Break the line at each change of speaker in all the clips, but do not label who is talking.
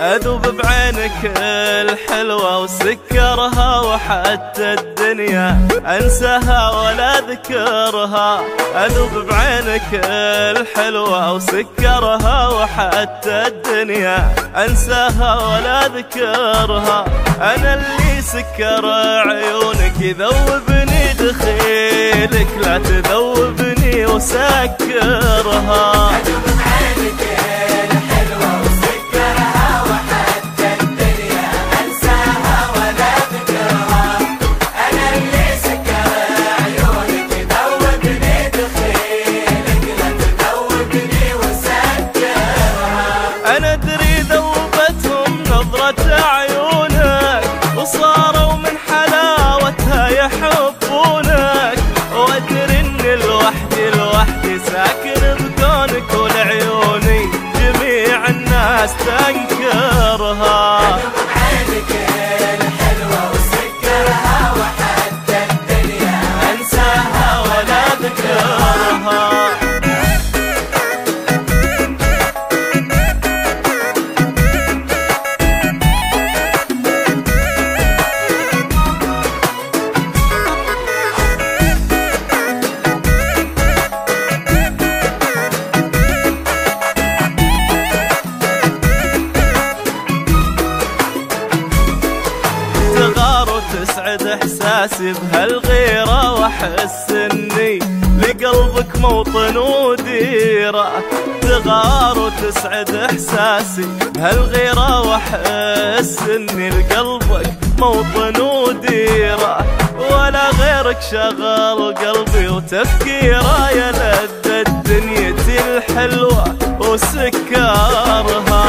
أذوب بعينك الحلوة وسكرها وحتى الدنيا أنساها ولا أذكرها. أذوب بعينك الحلوة وسكرها وحتى الدنيا أنساها ولا أذكرها. أنا اللي سكر عيونك يذوبني دخيلك، لا تذوبني وسكرها.
أذوب بعينك الحلوة وسكرها وحتى الدنيا أنساها ولا أذكرها. أنا اللي سكر عيونك يذوبني دخيلك، لا تذوبني وسكرها.
أنا أدري ذوبتهم نظرة عيونك وصاروا من حلاوتها يحبونك، وأدري إن لوحدي ساكن بكونك ولعيوني جميع الناس تنكرها.
أذوب بعينك الحلوة وسكرها وحتى الدنيا
أنساها ولا أذكرها. تسعد احساسي بهالغيرة واحس اني لقلبك موطن وديرة. تغار وتسعد احساسي بهالغيرة واحس اني لقلبك موطن وديرة، ولا غيرك شغل قلبي وتفكيره يا لذة دنيتي الحلوة وسكرها.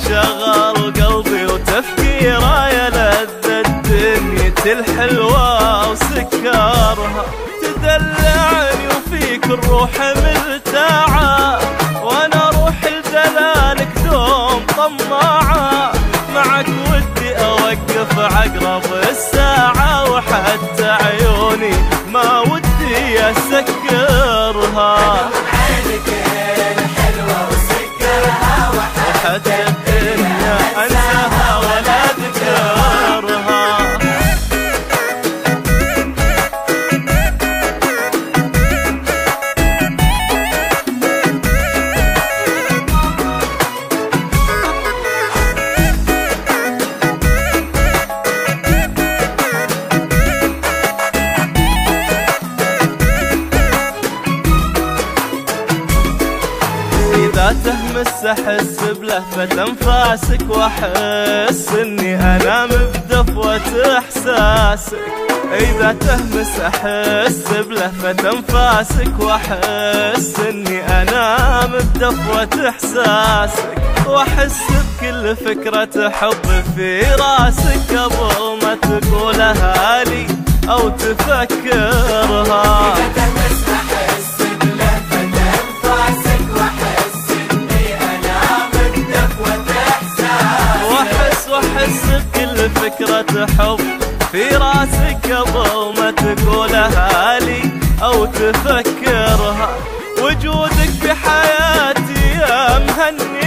شغل قلبي وتفكيره يا لذة دنيتي الحلوة وسكرها. تدلعني وفيك الروح مرتاعة، وانا روح لجلالك دوم طماعة. معك ودي اوقف عقرب الساعة، وحتى عيوني ما ودي اسكرها.
عينك الحلوة وسكرها
وحتى الدنيا أنساها ولا أذكرها. إذا تهمس أحس بلهفة أنفاسك، وأحس إني أنام بدفوة إحساسك. إذا تهمس أحس بلهفة أنفاسك، وأحس إني أنام بدفوة إحساسك. وأحس بكل فكرة حب في راسك قبل ما تقولها لي أو تفكرها. واحس بكل فكرة حب في راسك قبل ما تقولها لي أو تفكرها. وجودك بحياتي يا مهني